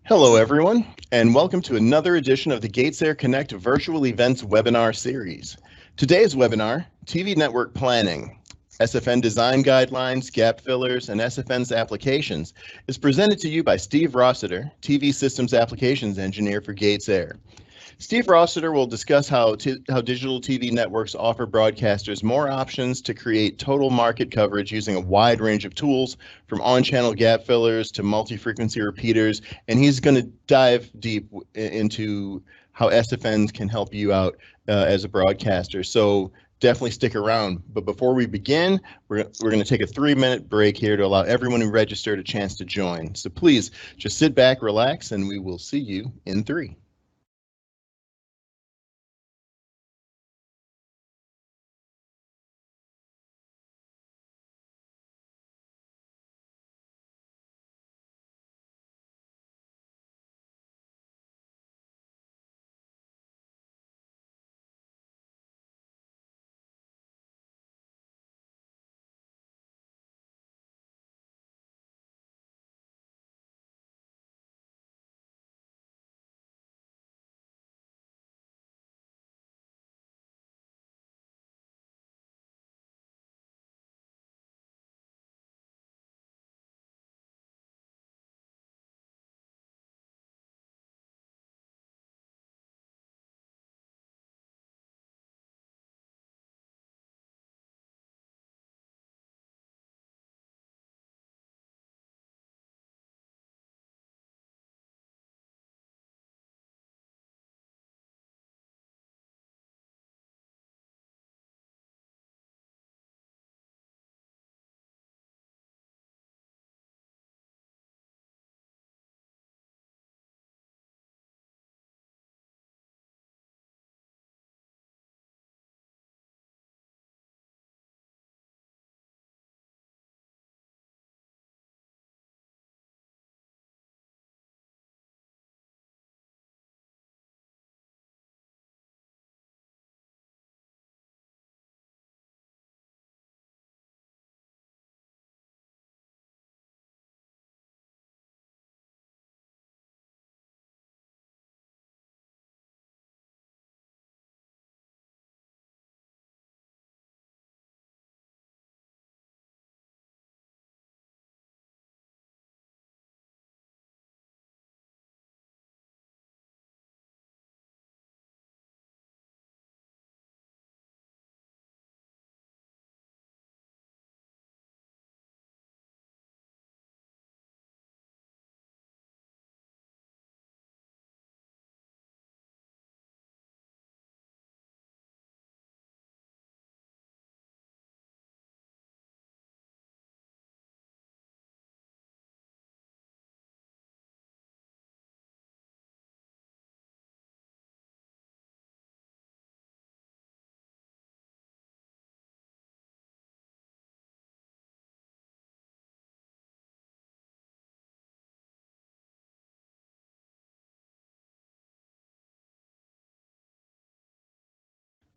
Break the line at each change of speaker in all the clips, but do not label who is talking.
Hello, everyone, and welcome to another edition of the GatesAir Connect Virtual Events webinar series. Today's webinar, TV Network Planning, SFN Design Guidelines, Gap Fillers, and SFN's Applications, is presented to you by Steve Rossiter, TV Systems Applications Engineer for GatesAir. Steve Rossiter will discuss how digital TV networks offer broadcasters more options to create total market coverage using a wide range of tools, from on-channel gap fillers to multi-frequency repeaters, and he's going to dive deep into how SFNs can help you out as a broadcaster. So definitely stick around. But before we begin, we're going to take a 3-minute break here to allow everyone who registered a chance to join. So please just sit back, relax, and we will see you in 3.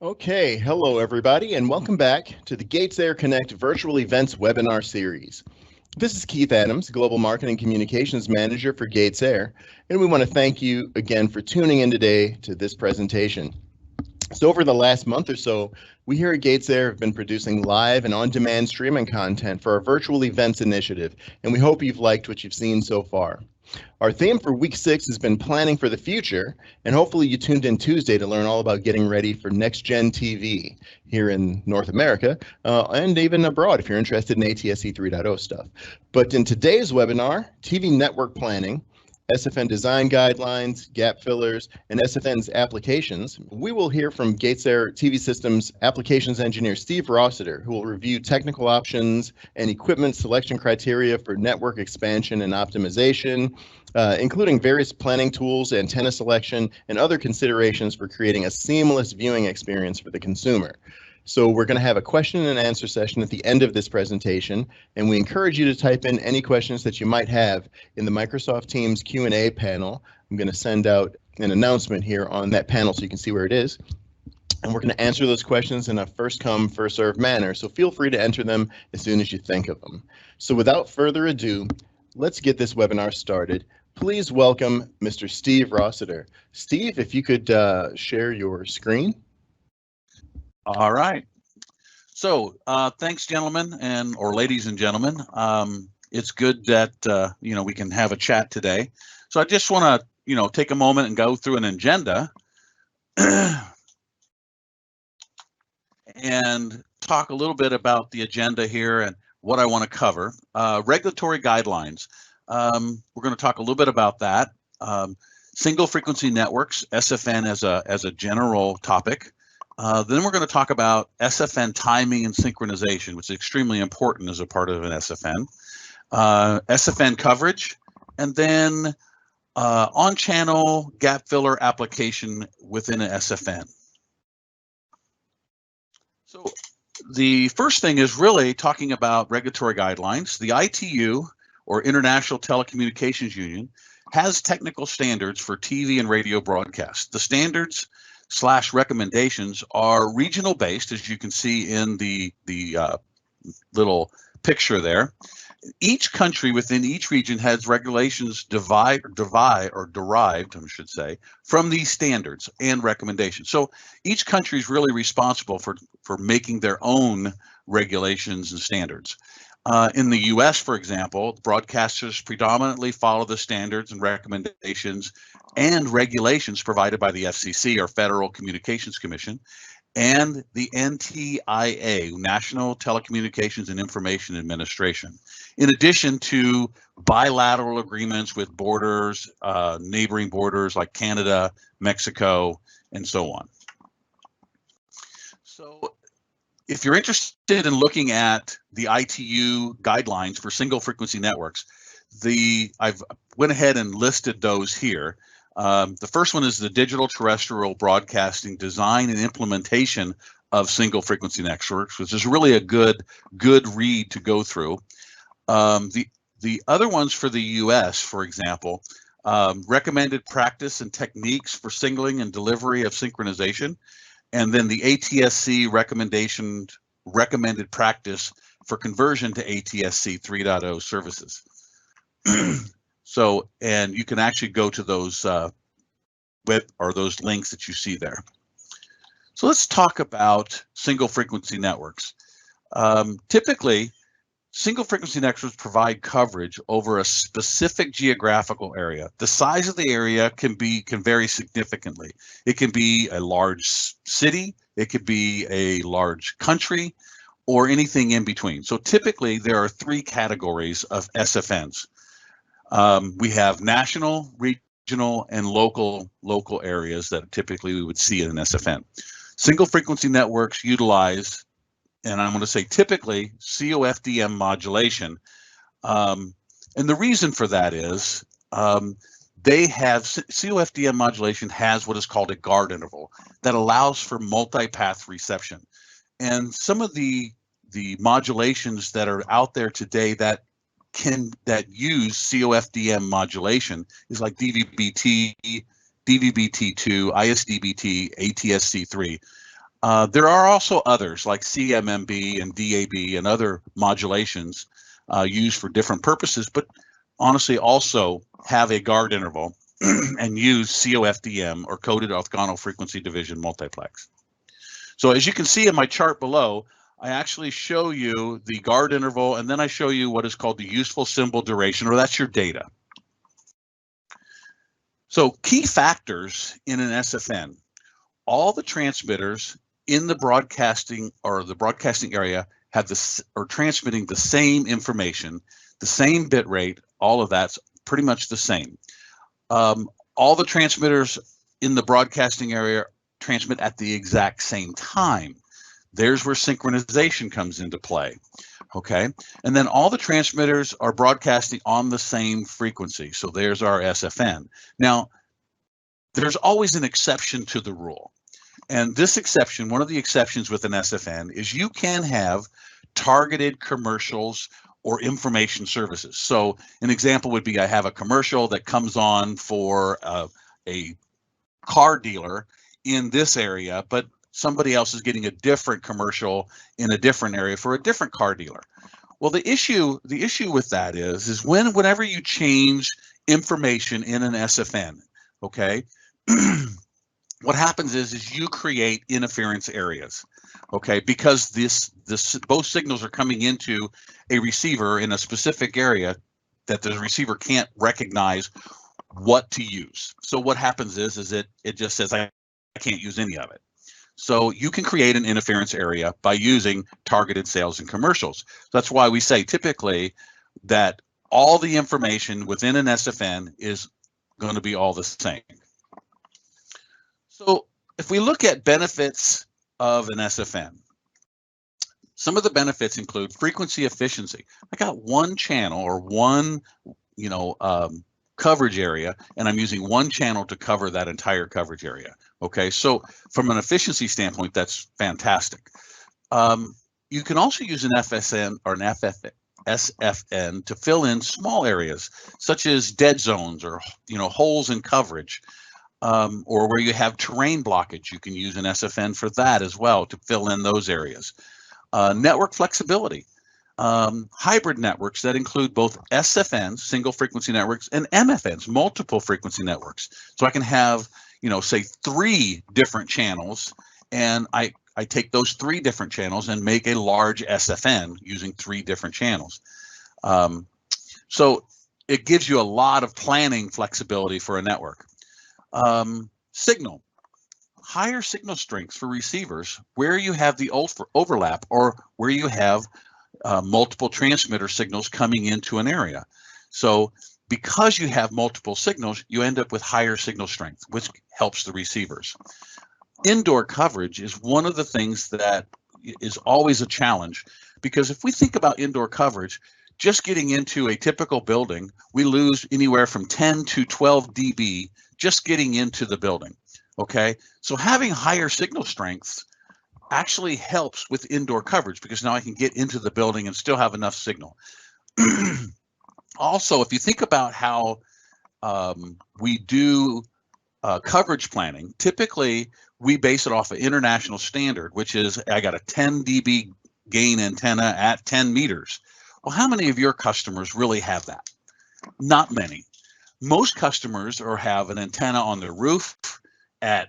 Okay, hello everybody, and welcome back to the GatesAir Connect Virtual Events webinar series. This is Keith Adams, Global Marketing Communications Manager for GatesAir, and we want to thank you again for tuning in today to this presentation. So over the last month or so, we here at GatesAir have been producing live and on-demand streaming content for our virtual events initiative, and we hope you've liked what you've seen so far. Our theme for week 6 has been planning for the future, and hopefully you tuned in Tuesday to learn all about getting ready for next-gen TV here in North America, and even abroad if you're interested in ATSC 3.0 stuff. But in today's webinar, TV network planning, SFN design guidelines, gap fillers, and SFN's applications, we will hear from GatesAir TV Systems Applications Engineer Steve Rossiter, who will review technical options and equipment selection criteria for network expansion and optimization, including various planning tools, antenna selection, and other considerations for creating a seamless viewing experience for the consumer. So we're going to have a question and answer session at the end of this presentation, and we encourage you to type in any questions that you might have in the Microsoft Teams Q&A panel. I'm going to send out an announcement here on that panel so you can see where it is. And we're going to answer those questions in a first come, first served manner, so feel free to enter them as soon as you think of them. So without further ado, let's get this webinar started please welcome Mr. Steve Rossiter. Steve, if you could share your screen.
All right. So thanks, gentlemen or ladies and gentlemen. It's good that we can have a chat today. So I just want to take a moment and go through an agenda and talk a little bit about the agenda here and what I want to cover. Regulatory guidelines. We're going to talk a little bit about that. Single frequency networks, SFN as a general topic. Then we're going to talk about SFN timing and synchronization, which is extremely important as a part of an SFN. SFN coverage, and then on-channel gap filler application within an SFN. So the first thing is really talking about regulatory guidelines. The ITU, or International Telecommunications Union, has technical standards for TV and radio broadcast. The standards / recommendations are regional based, as you can see in the little picture there. Each country within each region has regulations derived, I should say, from these standards and recommendations. So each country is really responsible for making their own regulations and standards. In the US, for example, broadcasters predominantly follow the standards and recommendations and regulations provided by the FCC, or Federal Communications Commission, and the NTIA, National Telecommunications and Information Administration, in addition to bilateral agreements with borders, neighboring borders like Canada, Mexico, and so on. So if you're interested in looking at the ITU guidelines for single frequency networks, I've went ahead and listed those here. The first one is the Digital Terrestrial Broadcasting Design and Implementation of Single Frequency Networks, which is really a good read to go through. The other ones for the US, for example, recommended practice and techniques for signaling and delivery of synchronization, and then the ATSC recommended practice for conversion to ATSC 3.0 services. So, and you can actually go to those those links that you see there. So let's talk about single frequency networks. Typically, single frequency networks provide coverage over a specific geographical area. The size of the area can vary significantly. It can be a large city, it could be a large country, or anything in between. So typically there are three categories of SFNs. We have national, regional, and local areas that typically we would see in an SFN. Single frequency networks utilize, and I'm going to say typically, COFDM modulation. And the reason for that is COFDM modulation has what is called a guard interval that allows for multipath reception. And some of the modulations that are out there today that use COFDM modulation is like DVBT, DVBT2, ISDBT, ATSC3. There are also others like CMMB and DAB and other modulations used for different purposes, but honestly also have a guard interval and use COFDM, or coded orthogonal frequency division multiplex. So as you can see in my chart below, I actually show you the guard interval, and then I show you what is called the useful symbol duration, or that's your data. So key factors in an SFN: all the transmitters in the broadcasting area are transmitting the same information, the same bit rate. All of that's pretty much the same. All the transmitters in the broadcasting area transmit at the exact same time. There's where synchronization comes into play, okay? And then all the transmitters are broadcasting on the same frequency. So there's our SFN. Now, there's always an exception to the rule. And this exception, one of the exceptions with an SFN, is you can have targeted commercials or information services. So an example would be, I have a commercial that comes on for a car dealer in this area, but somebody else is getting a different commercial in a different area for a different car dealer. Well, the issue with that is whenever you change information in an SFN, okay? What happens is you create interference areas, okay? Because both signals are coming into a receiver in a specific area that the receiver can't recognize what to use. So what happens is it just says, I can't use any of it. So you can create an interference area by using targeted sales and commercials. That's why we say typically that all the information within an SFN is going to be all the same. So if we look at benefits of an SFN, some of the benefits include frequency efficiency. I got one channel or one, coverage area, and I'm using one channel to cover that entire coverage area. Okay, so from an efficiency standpoint, that's fantastic. You can also use an FSN or an SFN to fill in small areas, such as dead zones or holes in coverage, or where you have terrain blockage. You can use an SFN for that as well to fill in those areas. Network flexibility. Hybrid networks that include both SFNs, single frequency networks, and MFNs, multiple frequency networks. So I can have, say 3 different channels, and I take those 3 different channels and make a large SFN using 3 different channels. So it gives you a lot of planning flexibility for a network. Signal. Higher signal strengths for receivers where you have the overlap or where you have multiple transmitter signals coming into an area. So because you have multiple signals, you end up with higher signal strength, which helps the receivers. Indoor coverage is one of the things that is always a challenge, because if we think about indoor coverage, just getting into a typical building, we lose anywhere from 10 to 12 dB just getting into the building. Okay, so having higher signal strengths actually helps with indoor coverage, because now I can get into the building and still have enough signal. Also, if you think about how we do coverage planning, typically we base it off an international standard, which is I got a 10 dB gain antenna at 10 meters. Well, how many of your customers really have that? Not many. Most customers have an antenna on their roof at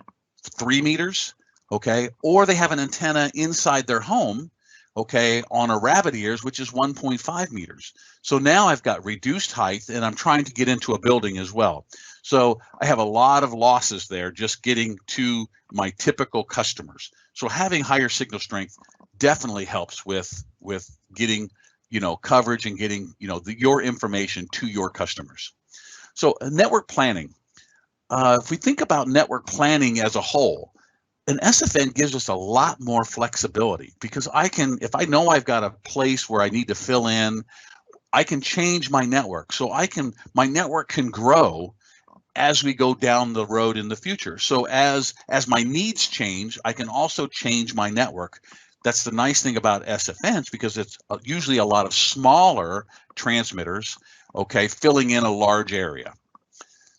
3 meters. Okay, or they have an antenna inside their home, okay, on a rabbit ears, which is 1.5 meters. So now I've got reduced height, and I'm trying to get into a building as well. So I have a lot of losses there just getting to my typical customers. So having higher signal strength definitely helps with getting coverage and getting your information to your customers. So network planning. If we think about network planning as a whole, an SFN gives us a lot more flexibility, because if I know I've got a place where I need to fill in, I can change my network. So my network can grow as we go down the road in the future. So as my needs change, I can also change my network. That's the nice thing about SFNs, because it's usually a lot of smaller transmitters, okay, filling in a large area.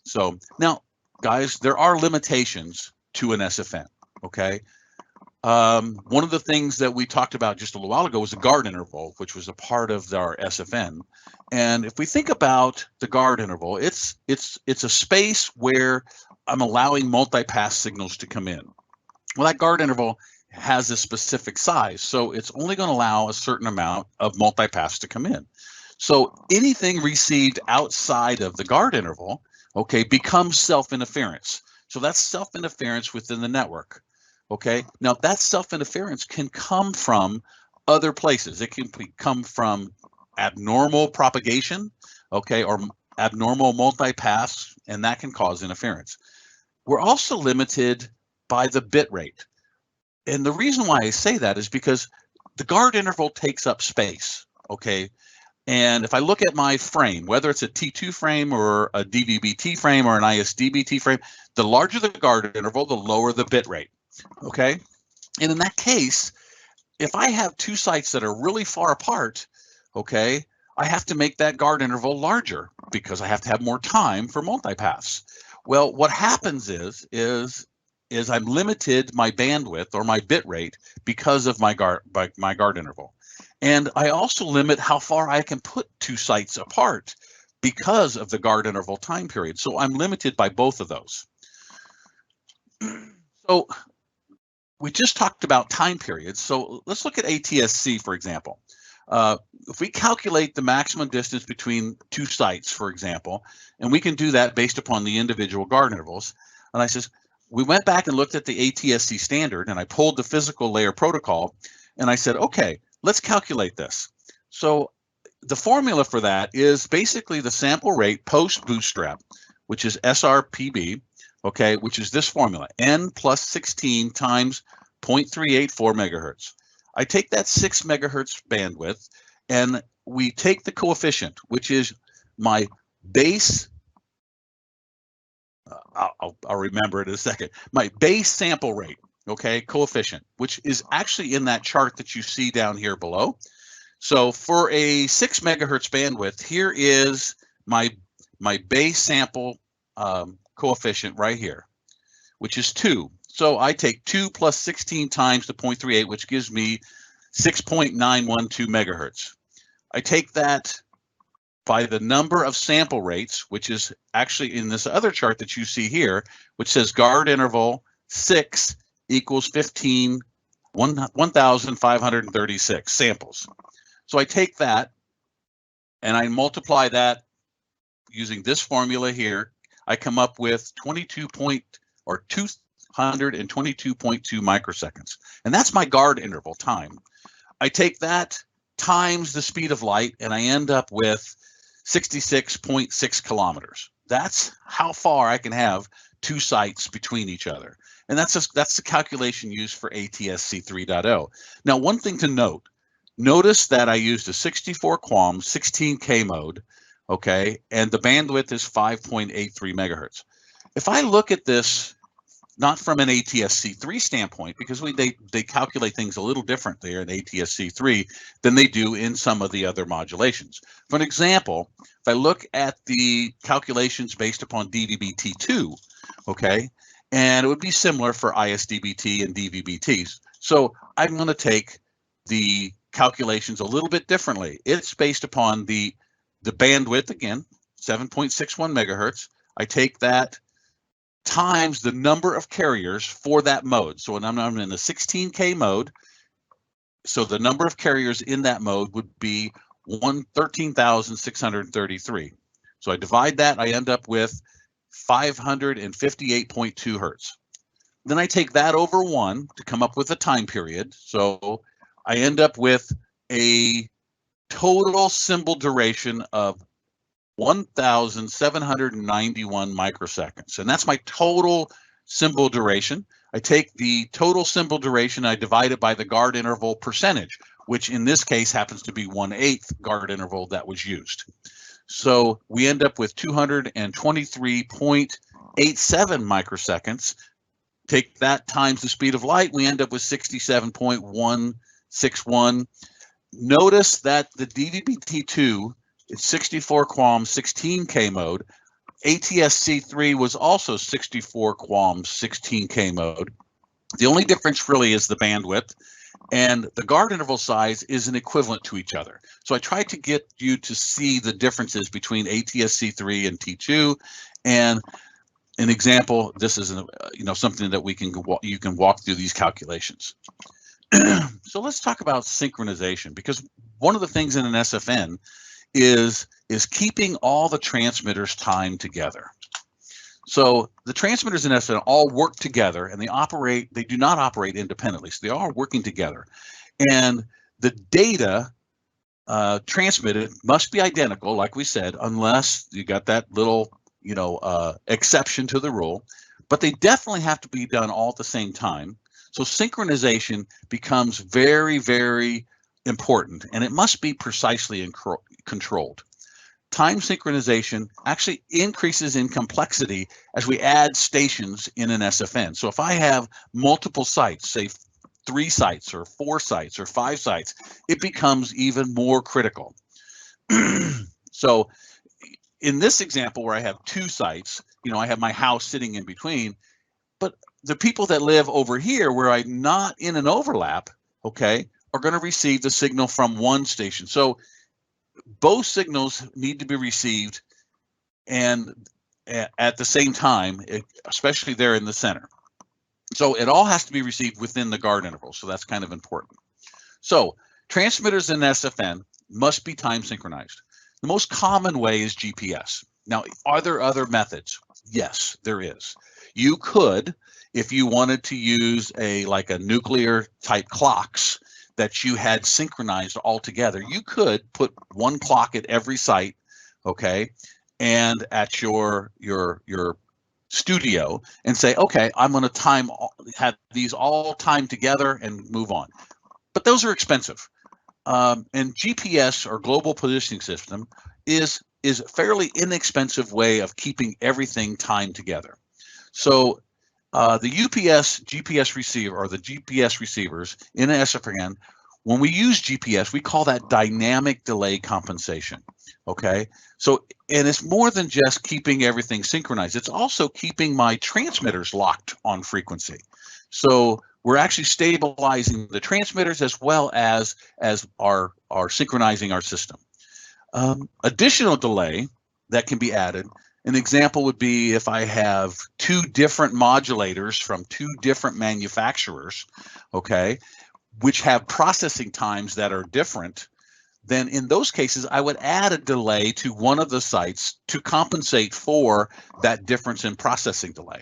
So now, guys, there are limitations to an SFN. Okay. One of the things that we talked about just a little while ago was the guard interval, which was a part of our SFN. And if we think about the guard interval, it's a space where I'm allowing multi-pass signals to come in. Well, that guard interval has a specific size, so it's only going to allow a certain amount of multi-pass to come in. So anything received outside of the guard interval, okay, becomes self-interference. So that's self-interference within the network. Okay, now that self-interference can come from other places. It can come from abnormal propagation, okay, or abnormal multipass, and that can cause interference. We're also limited by the bit rate. And the reason why I say that is because the guard interval takes up space, okay? And if I look at my frame, whether it's a T2 frame or a DVBT frame or an ISDBT frame, the larger the guard interval, the lower the bit rate. Okay, and in that case, if I have 2 sites that are really far apart, okay, I have to make that guard interval larger because I have to have more time for multipass. Well, what happens is I'm limited my bandwidth or my bit rate because of my guard interval, and I also limit how far I can put 2 sites apart because of the guard interval time period. So I'm limited by both of those. So we just talked about time periods. So let's look at ATSC, for example. If we calculate the maximum distance between two sites, for example, and we can do that based upon the individual guard intervals. And I says, we went back and looked at the ATSC standard, and I pulled the physical layer protocol, and I said, okay, let's calculate this. So the formula for that is basically the sample rate post bootstrap, which is SRPB, okay, which is this formula, n plus 16 times 0.384 megahertz. I take that 6 megahertz bandwidth, and we take the coefficient, which is my base. I'll remember it in a second. My base sample rate, okay, coefficient, which is actually in that chart that you see down here below. So for a 6 megahertz bandwidth, here is my base sample coefficient right here, which is 2. So I take 2 plus 16 times the 0.38, which gives me 6.912 megahertz. I take that by the number of sample rates, which is actually in this other chart that you see here, which says guard interval 6 equals 1,536 samples. So I take that and I multiply that using this formula here. I come up with 222.2 microseconds. And that's my guard interval time. I take that times the speed of light, and I end up with 66.6 kilometers. That's how far I can have two sites between each other. And that's the calculation used for ATSC 3.0. Now, one thing to note, notice that I used a 64 QAM 16K mode, okay, and the bandwidth is 5.83 megahertz. If I look at this not from an ATSC3 standpoint, because they calculate things a little different there in ATSC3 than they do in some of the other modulations. For an example, if I look at the calculations based upon DVBT2, okay, and it would be similar for ISDBT and DVBTs. So I'm going to take the calculations a little bit differently. It's based upon the bandwidth, again, 7.61 megahertz. I take that times the number of carriers for that mode. So when I'm in the 16K mode, so the number of carriers in that mode would be 13,633. So I divide that, I end up with 558.2 hertz. Then I take that over 1 to come up with a time period. So I end up with a total symbol duration of 1,791 microseconds. And that's my total symbol duration. I take the total symbol duration, I divide it by the guard interval percentage, which in this case happens to be 1/8 guard interval that was used. So we end up with 223.87 microseconds. Take that times the speed of light, we end up with 67.161. Notice that the DVBT2, it's 64 QAM 16K mode. ATSC3 was also 64 QAM 16K mode. The only difference really is the bandwidth, and the guard interval size is an equivalent to each other. So I tried to get you to see the differences between ATSC3 and T2, and an example, this is something that you can walk through these calculations. So let's talk about synchronization, because one of the things in an SFN is keeping all the transmitters timed together. So the transmitters in SFN all work together, and they do not operate independently. So they are working together, and the data transmitted must be identical, like we said, unless you got that little exception to the rule. But they definitely have to be done all at the same time. So synchronization becomes very, very important, and it must be precisely controlled. Time synchronization actually increases in complexity as we add stations in an SFN. So if I have multiple sites, say 3 sites or 4 sites or 5 sites, it becomes even more critical. So in this example where I have 2 sites, I have my house sitting in between, but the people that live over here where I'm not in an overlap, okay, are going to receive the signal from one station. So both signals need to be received and at the same time, especially there in the center. So it all has to be received within the guard interval. So that's kind of important. So transmitters in SFN must be time synchronized. The most common way is GPS. Now, are there other methods? Yes, there is. You could, if you wanted to use like a nuclear type clocks that you had synchronized all together, you could put one clock at every site, okay, and at your studio, and say, okay, I'm going to have these all timed together and move on. But those are expensive. And GPS, or global positioning system, is a fairly inexpensive way of keeping everything timed together. So the UPS GPS receiver, or the GPS receivers in SFN, when we use GPS, we call that dynamic delay compensation. Okay, so, and it's more than just keeping everything synchronized. It's also keeping my transmitters locked on frequency. So we're actually stabilizing the transmitters as well as our synchronizing our system. Additional delay that can be added. An example would be if I have two different modulators from two different manufacturers, okay, which have processing times that are different. Then in those cases, I would add a delay to one of the sites to compensate for that difference in processing delay,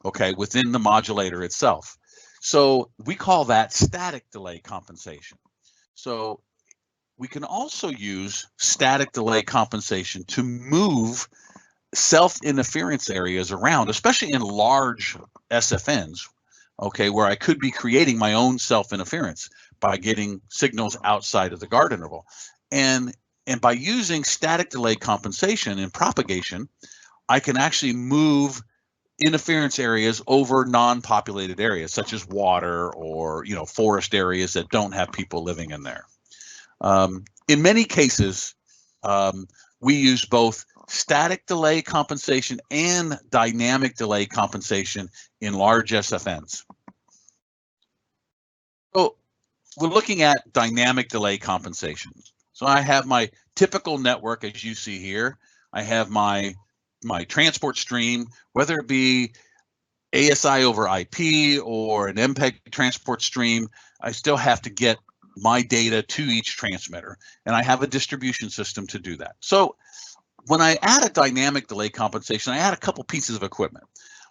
okay, within the modulator itself. So we call that static delay compensation. So we can also use static delay compensation to move self-interference areas around, especially in large SFNs, okay, where I could be creating my own self-interference by getting signals outside of the guard interval. And by using static delay compensation and propagation, I can actually move interference areas over non-populated areas, such as water or, you know, forest areas that don't have people living in there. In many cases, we use both static delay compensation and dynamic delay compensation in large SFNs. So we're looking at dynamic delay compensation. So I have my typical network, as you see here. I have my transport stream, whether it be ASI over IP or an MPEG transport stream. I still have to get my data to each transmitter, and I have a distribution system to do that. So when I add a dynamic delay compensation, I add a couple pieces of equipment.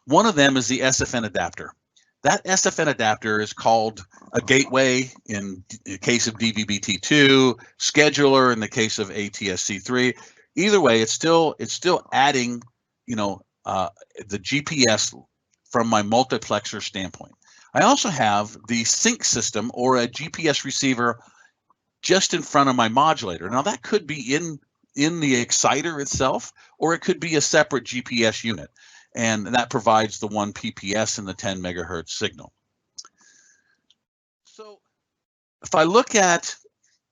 One of them is the SFN adapter. That SFN adapter is called a gateway in the case of DVBT2, scheduler in the case of ATSC3. Either way, it's still adding, you know, the GPS from my multiplexer standpoint. I also have the sync system, or a GPS receiver, just in front of my modulator. Now that could be in the exciter itself, or it could be a separate GPS unit, and that provides the 1 PPS and the 10 megahertz signal. So if I look at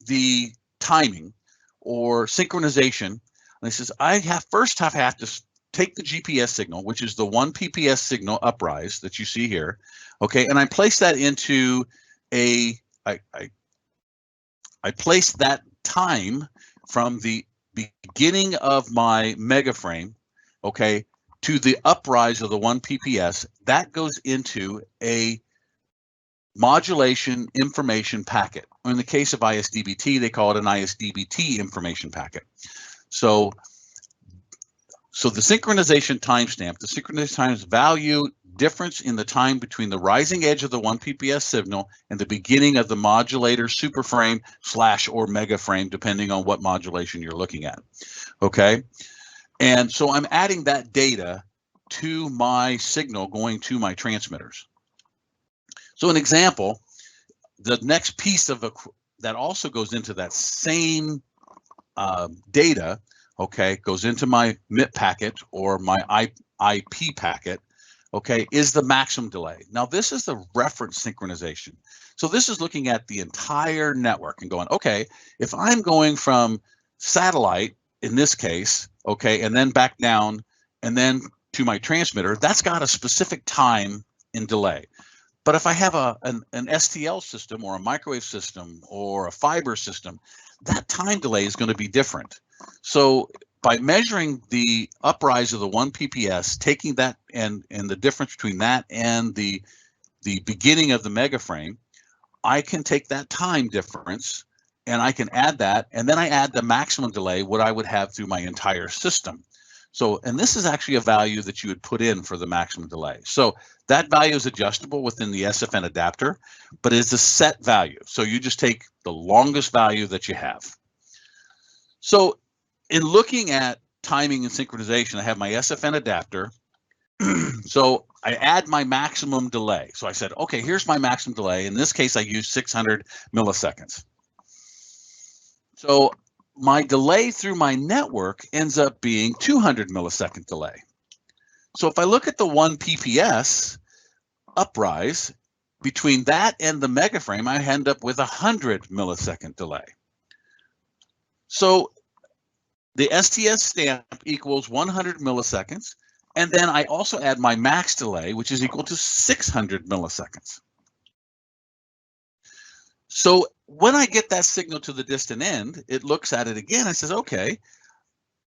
the timing or synchronization, and it says I first have to take the GPS signal, which is the 1 PPS signal uprise that you see here, okay, and I place that into I place that time from the beginning of my mega frame, okay, to the uprise of the 1 PPS. That goes into a modulation information packet. In the case of ISDBT, they call it an ISDBT information packet. So the synchronization timestamp, the synchronization times value difference in the time between the rising edge of the 1 PPS signal and the beginning of the modulator superframe / or mega frame, depending on what modulation you're looking at. Okay, and so I'm adding that data to my signal going to my transmitters. So an example, the next piece of that also goes into that same data, okay, goes into my MIP packet or my IP packet, okay, is the maximum delay. Now this is the reference synchronization. So this is looking at the entire network and going, okay, if I'm going from satellite in this case, okay, and then back down and then to my transmitter, that's got a specific time in delay. But if I have an STL system or a microwave system or a fiber system, that time delay is going to be different. So by measuring the uprise of the 1 PPS, taking that and the difference between that and the beginning of the mega frame, I can take that time difference and I can add that, and then I add the maximum delay, what I would have through my entire system. So, and this is actually a value that you would put in for the maximum delay. So that value is adjustable within the SFN adapter, but it's a set value. So you just take the longest value that you have. So in looking at timing and synchronization, I have my SFN adapter. So I add my maximum delay. So I said, okay, here's my maximum delay. In this case, I use 600 milliseconds. So my delay through my network ends up being 200 millisecond delay. So if I look at the 1 PPS uprise, between that and the mega frame, I end up with 100 millisecond delay. So the STS stamp equals 100 milliseconds. And then I also add my max delay, which is equal to 600 milliseconds. So when I get that signal to the distant end, it looks at it again and says, okay,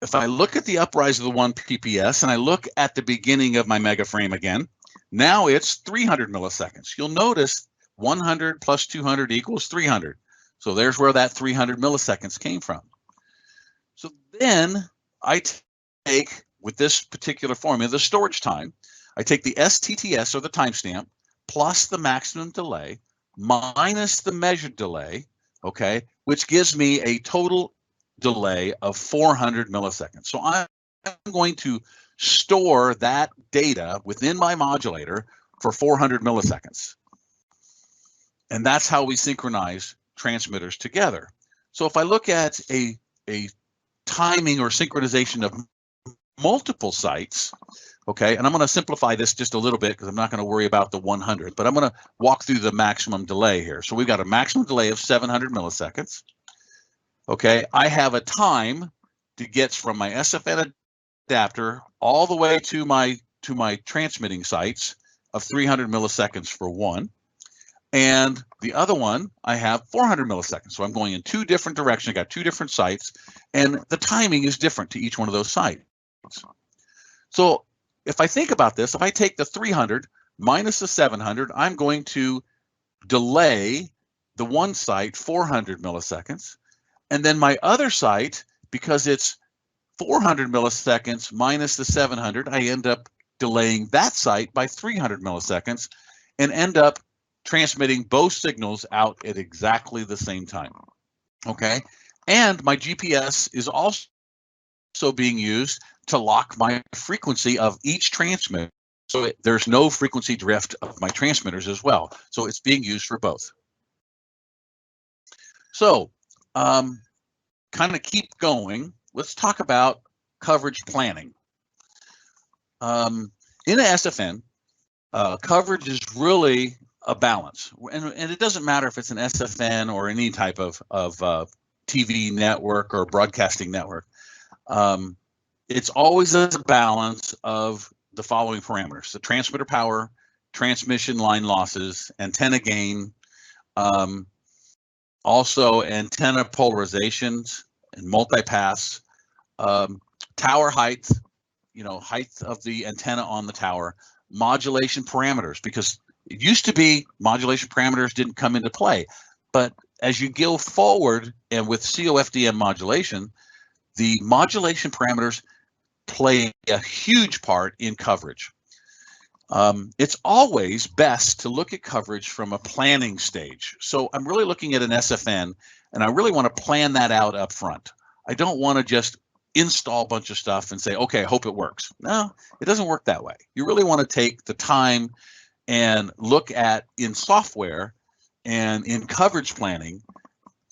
if I look at the uprise of the 1 PPS and I look at the beginning of my mega frame again, now it's 300 milliseconds. You'll notice 100 plus 200 equals 300. So there's where that 300 milliseconds came from. So then I take, with this particular formula, the storage time, I take the STTS, or the timestamp, plus the maximum delay, minus the measured delay, okay, which gives me a total delay of 400 milliseconds. So I'm going to store that data within my modulator for 400 milliseconds. And that's how we synchronize transmitters together. So if I look at a timing or synchronization of multiple sites, okay, and I'm going to simplify this just a little bit because I'm not going to worry about the 100, but I'm going to walk through the maximum delay here. So we've got a maximum delay of 700 milliseconds. Okay, I have a time that gets from my SFN adapter all the way to my transmitting sites of 300 milliseconds for one. And the other one, I have 400 milliseconds. So I'm going in two different directions. I got two different sites, and the timing is different to each one of those sites. So if I think about this, if I take the 300 minus the 700, I'm going to delay the one site 400 milliseconds. And then my other site, because it's 400 milliseconds minus the 700, I end up delaying that site by 300 milliseconds and end up transmitting both signals out at exactly the same time. Okay. And my GPS is also being used to lock my frequency of each transmitter. So there's no frequency drift of my transmitters as well. So it's being used for both. So kind of keep going. Let's talk about coverage planning. In a SFN, coverage is really a balance, and it doesn't matter if it's an SFN or any type of TV network or broadcasting network. It's always a balance of the following parameters: the transmitter power, transmission line losses, antenna gain, also antenna polarizations and multipass, tower height, height of the antenna on the tower, modulation parameters, because it used to be modulation parameters didn't come into play. But as you go forward and with COFDM modulation, the modulation parameters play a huge part in coverage. It's always best to look at coverage from a planning stage. So I'm really looking at an SFN, and I really want to plan that out up front. I don't want to just install a bunch of stuff and say, okay, I hope it works. No, it doesn't work that way. You really want to take the time and look at, in software and in coverage planning,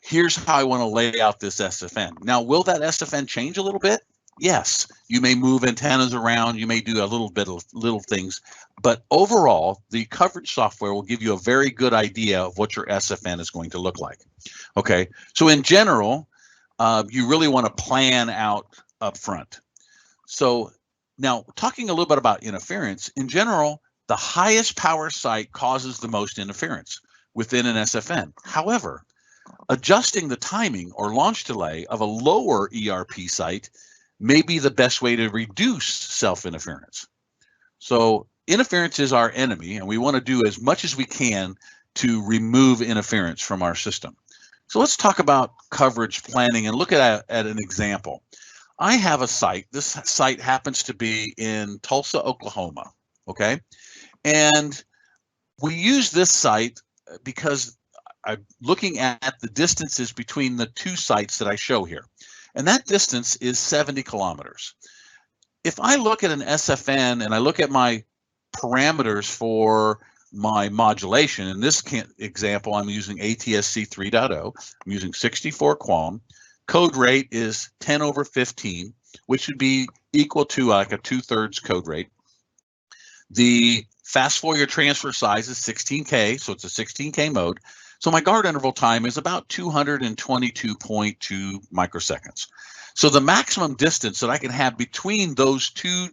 here's how I want to lay out this SFN. Now, will that SFN change a little bit? Yes, you may move antennas around, you may do a little bit of little things, but overall, the coverage software will give you a very good idea of what your SFN is going to look like. Okay, so in general, you really want to plan out up front. So now, talking a little bit about interference, in general, the highest power site causes the most interference within an SFN. However, adjusting the timing or launch delay of a lower ERP site may be the best way to reduce self-interference. So interference is our enemy, and we want to do as much as we can to remove interference from our system. So let's talk about coverage planning and look at an example. I have a site. This site happens to be in Tulsa, Oklahoma, okay? And we use this site because I'm looking at the distances between the two sites that I show here. And that distance is 70 kilometers. If I look at an SFN and I look at my parameters for my modulation, in this example, I'm using ATSC 3.0. I'm using 64 QAM. Code rate is 10/15, which would be equal to like a 2/3 code rate. The fast Fourier transfer size is 16K, so it's a 16K mode. So my guard interval time is about 222.2 microseconds. So the maximum distance that I can have between those two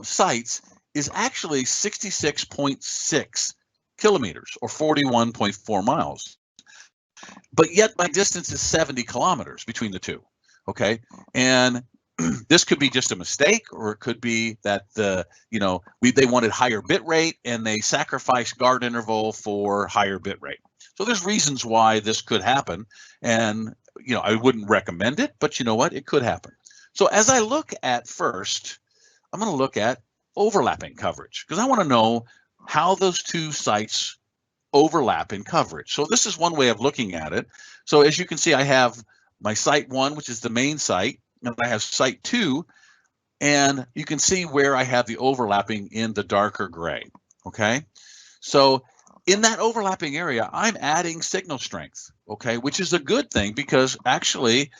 sites is actually 66.6 kilometers or 41.4 miles. But yet my distance is 70 kilometers between the two, okay? And this could be just a mistake, or it could be that they wanted higher bit rate and they sacrificed guard interval for higher bit rate. So there's reasons why this could happen, and I wouldn't recommend it, but you know what? It could happen. So as I look at first, I'm going to look at overlapping coverage because I want to know how those two sites overlap in coverage. So this is one way of looking at it. So as you can see, I have my site 1, which is the main site, and I have site 2, and you can see where I have the overlapping in the darker gray, okay? So in that overlapping area, I'm adding signal strength, okay, which is a good thing because actually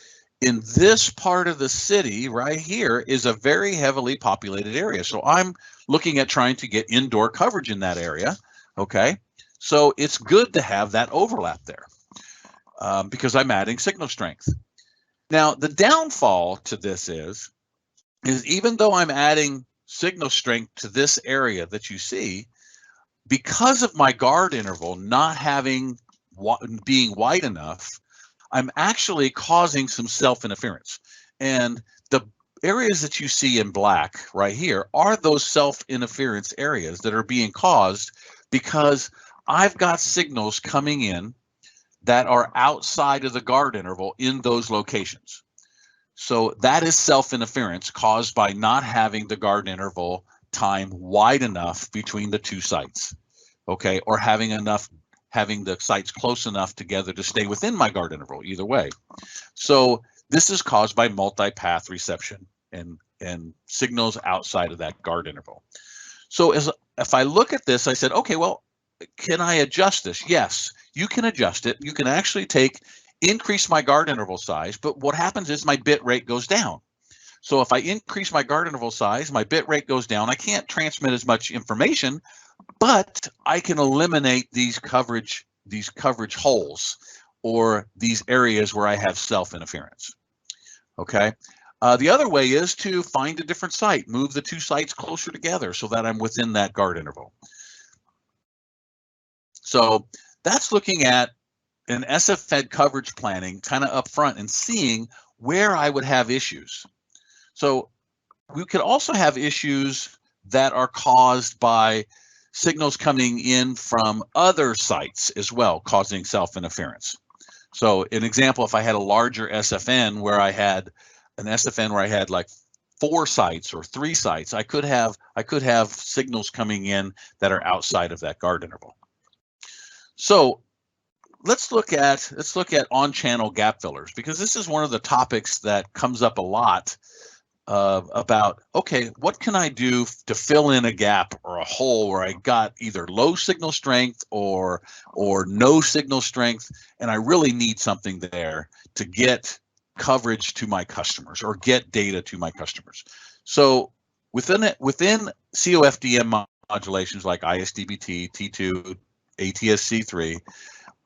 in this part of the city right here is a very heavily populated area. So I'm looking at trying to get indoor coverage in that area, okay? So it's good to have that overlap there because I'm adding signal strength. Now, the downfall to this is even though I'm adding signal strength to this area that you see, because of my guard interval not being wide enough, I'm actually causing some self-interference. And the areas that you see in black right here are those self-interference areas that are being caused because I've got signals coming in that are outside of the guard interval in those locations. So that is self-interference caused by not having the guard interval time wide enough between the two sites, okay, or having the sites close enough together to stay within my guard interval, either way. So this is caused by multi-path reception and signals outside of that guard interval. So if I look at this, I said, okay, well, can I adjust this? Yes, you can adjust it. You can actually increase my guard interval size, but what happens is my bit rate goes down. So if I increase my guard interval size, my bit rate goes down. I can't transmit as much information, but I can eliminate these coverage holes or these areas where I have self-interference. Okay. The other way is to find a different site, move the two sites closer together so that I'm within that guard interval. So that's looking at an SFN coverage planning kind of up front and seeing where I would have issues. So we could also have issues that are caused by signals coming in from other sites as well, causing self-interference. So an example, if I had a larger SFN where I had like 4 sites or 3 sites, I could have signals coming in that are outside of that guard interval. So let's look at on-channel gap fillers, because this is one of the topics that comes up a lot about, okay, what can I do to fill in a gap or a hole where I got either low signal strength or no signal strength, and I really need something there to get coverage to my customers or get data to my customers. So within COFDM modulations like ISDBT, T2, ATSC 3,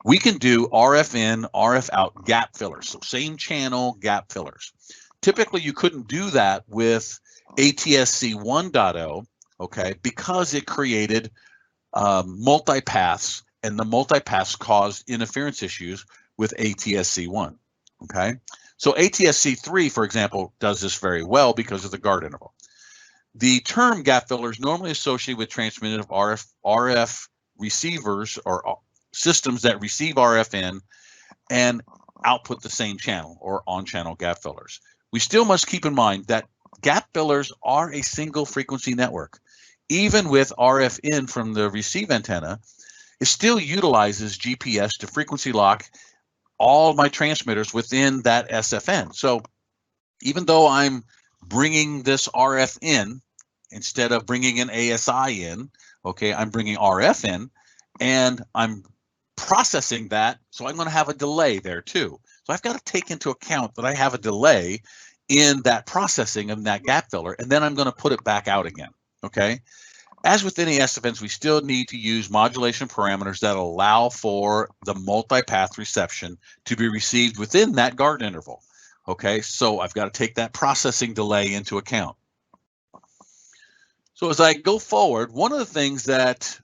we can do RF in, RF out gap fillers. So same channel gap fillers. Typically, you couldn't do that with ATSC 1.0, okay, because it created multipaths, and the multipaths caused interference issues with ATSC 1, okay? So ATSC3, for example, does this very well because of the guard interval. The term gap filler is normally associated with transmitted of RF receivers or systems that receive RF in and output the same channel or on-channel gap fillers. We still must keep in mind that gap fillers are a single frequency network. Even with RF in from the receive antenna, it still utilizes GPS to frequency lock all my transmitters within that SFN. So even though I'm bringing this RF in instead of bringing an ASI in, okay, I'm bringing RF in and I'm processing that. So I'm going to have a delay there too. So I've got to take into account that I have a delay in that processing of that gap filler, and then I'm going to put it back out again, okay? As with any SFNs, we still need to use modulation parameters that allow for the multipath reception to be received within that guard interval. Okay, so I've got to take that processing delay into account. So as I go forward, one of the things that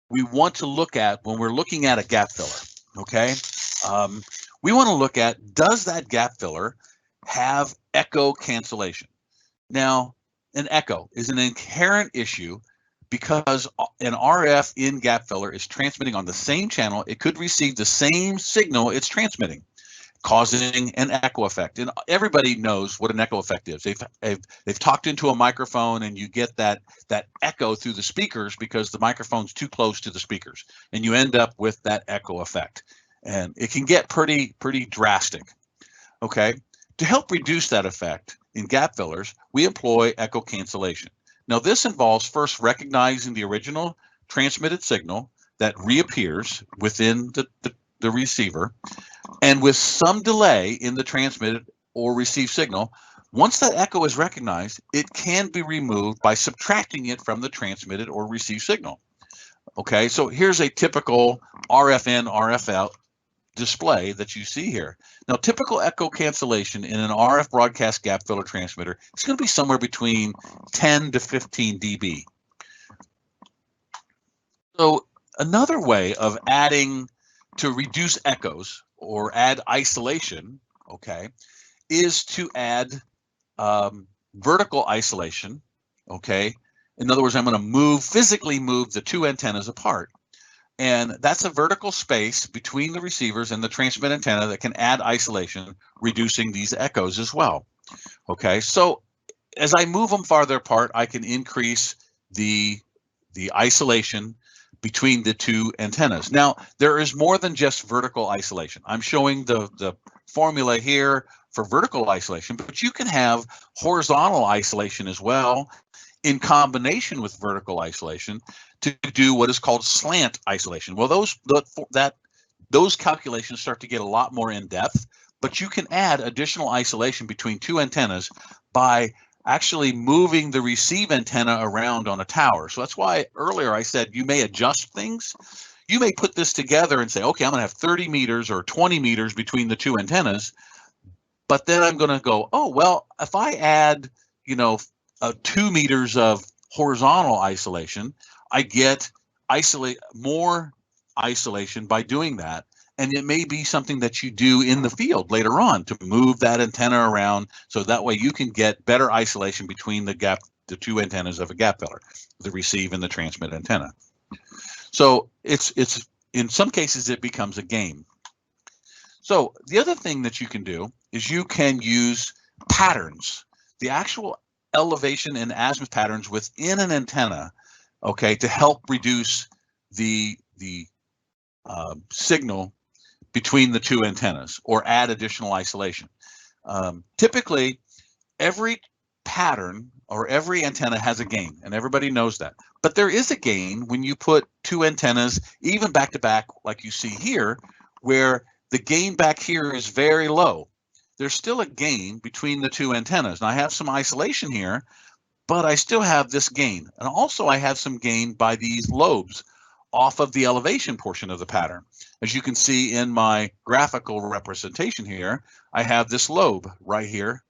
we want to look at when we're looking at a gap filler, okay, we want to look at, does that gap filler have echo cancellation? Now, an echo is an inherent issue because an RF in gap filler is transmitting on the same channel. It could receive the same signal it's transmitting, causing an echo effect. And everybody knows what an echo effect is. They've talked into a microphone and you get that echo through the speakers because the microphone's too close to the speakers, and you end up with that echo effect. And it can get pretty drastic. Okay, to help reduce that effect in gap fillers, we employ echo cancellation. Now, this involves first recognizing the original transmitted signal that reappears within the receiver, and with some delay in the transmitted or received signal, once that echo is recognized, it can be removed by subtracting it from the transmitted or received signal. Okay, so here's a typical RF in, RF out display that you see here. Now, typical echo cancellation in an RF broadcast gap filler transmitter is going to be somewhere between 10 to 15 dB. So another way of adding to reduce echoes or add isolation, okay, is to add vertical isolation, okay? In other words, I'm going to physically move the two antennas apart. And that's a vertical space between the receivers and the transmit antenna that can add isolation, reducing these echoes as well. Okay, so as I move them farther apart, I can increase the isolation between the two antennas. Now, there is more than just vertical isolation. I'm showing the formula here for vertical isolation, but you can have horizontal isolation as well in combination with vertical isolation to do what is called slant isolation. Well, those calculations start to get a lot more in depth, but you can add additional isolation between two antennas by actually moving the receive antenna around on a tower. So that's why earlier I said you may adjust things. You may put this together and say, okay, I'm going to have 30 meters or 20 meters between the two antennas, but then I'm going to go, oh, well, if I add, 2 meters of horizontal isolation, I get more isolation by doing that. And it may be something that you do in the field later on to move that antenna around, so that way you can get better isolation between the two antennas of a gap filler, the receive and the transmit antenna. So it's in some cases it becomes a game. So the other thing that you can do is you can use patterns, the actual elevation and azimuth patterns within an antenna, okay, to help reduce the signal between the two antennas or add additional isolation. Typically, every pattern or every antenna has a gain, and everybody knows that. But there is a gain when you put two antennas, even back to back, like you see here, where the gain back here is very low. There's still a gain between the two antennas. And I have some isolation here, but I still have this gain. And also I have some gain by these lobes off of the elevation portion of the pattern. As you can see in my graphical representation here, I have this lobe right here.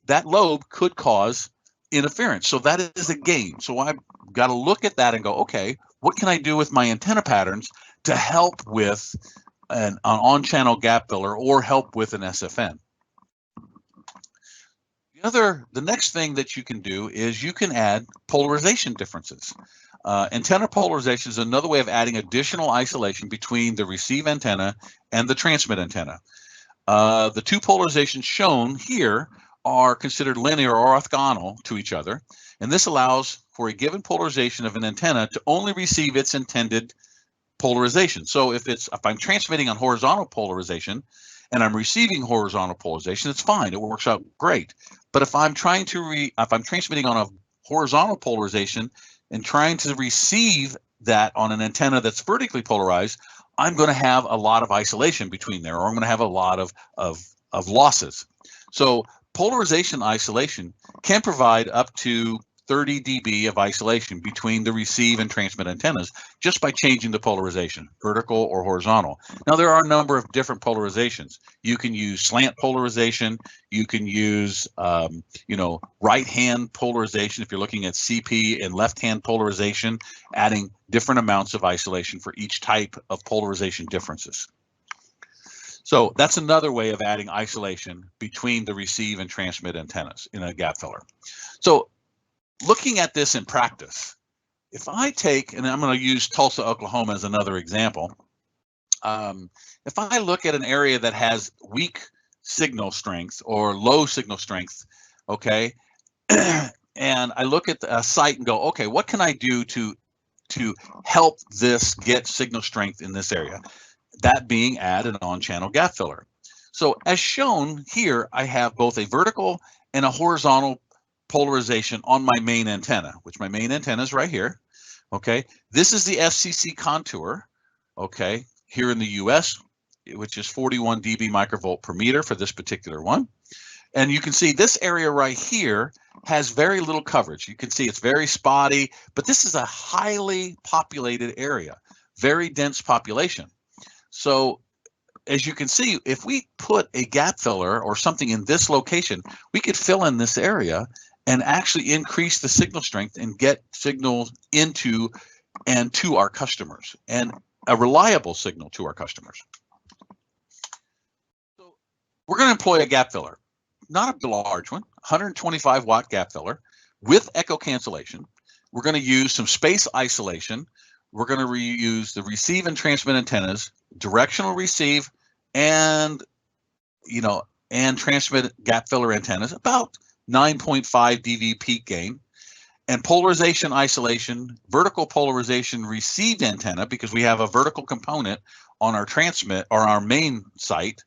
That lobe could cause interference. So that is a gain. So I've got to look at that and go, okay, what can I do with my antenna patterns to help with an on-channel gap filler or help with an SFN? The next thing that you can do is you can add polarization differences. Antenna polarization is another way of adding additional isolation between the receive antenna and the transmit antenna. The two polarizations shown here are considered linear or orthogonal to each other, and this allows for a given polarization of an antenna to only receive its intended polarization. So if I'm transmitting on horizontal polarization and I'm receiving horizontal polarization, it's fine. It works out great. But if I'm transmitting on a horizontal polarization and trying to receive that on an antenna that's vertically polarized, I'm going to have a lot of isolation between there, or I'm going to have a lot of losses. So polarization isolation can provide up to 30 dB of isolation between the receive and transmit antennas just by changing the polarization, vertical or horizontal. Now, there are a number of different polarizations. You can use slant polarization. You can use, right-hand polarization if you're looking at CP, and left-hand polarization, adding different amounts of isolation for each type of polarization differences. So that's another way of adding isolation between the receive and transmit antennas in a gap filler. So looking at this in practice, if I take, and I'm going to use Tulsa, Oklahoma as another example. If I look at an area that has weak signal strength or low signal strength, okay, and I look at a site and go, okay, what can I do to help this get signal strength in this area? That being add an on-channel gap filler. So as shown here, I have both a vertical and a horizontal polarization on my main antenna, which my main antenna is right here. Okay, this is the FCC contour. Okay, here in the US, which is 41 dB microvolt per meter for this particular one. And you can see this area right here has very little coverage. You can see it's very spotty, but this is a highly populated area, very dense population. So as you can see, if we put a gap filler or something in this location, we could fill in this area and actually increase the signal strength and get signals into and to our customers, and a reliable signal to our customers. So we're going to employ a gap filler, not a large one, 125 watt gap filler with echo cancellation. We're going to use some space isolation. We're going to reuse the receive and transmit antennas, directional receive, and transmit gap filler antennas, about 9.5 dB peak gain, and polarization isolation, vertical polarization received antenna, because we have a vertical component on our transmit or our main site,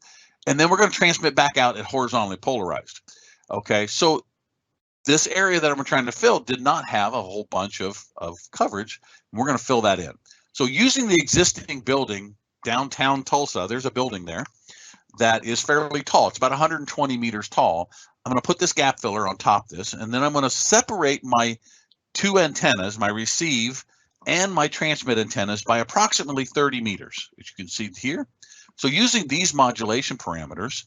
and then we're going to transmit back out at horizontally polarized. Okay, so this area that I'm trying to fill did not have a whole bunch of coverage. We're going to fill that in. So using the existing building downtown Tulsa, there's a building there that is fairly tall. It's about 120 meters tall. I'm going to put this gap filler on top of this, and then I'm going to separate my two antennas, my receive and my transmit antennas, by approximately 30 meters, which you can see here. So using these modulation parameters,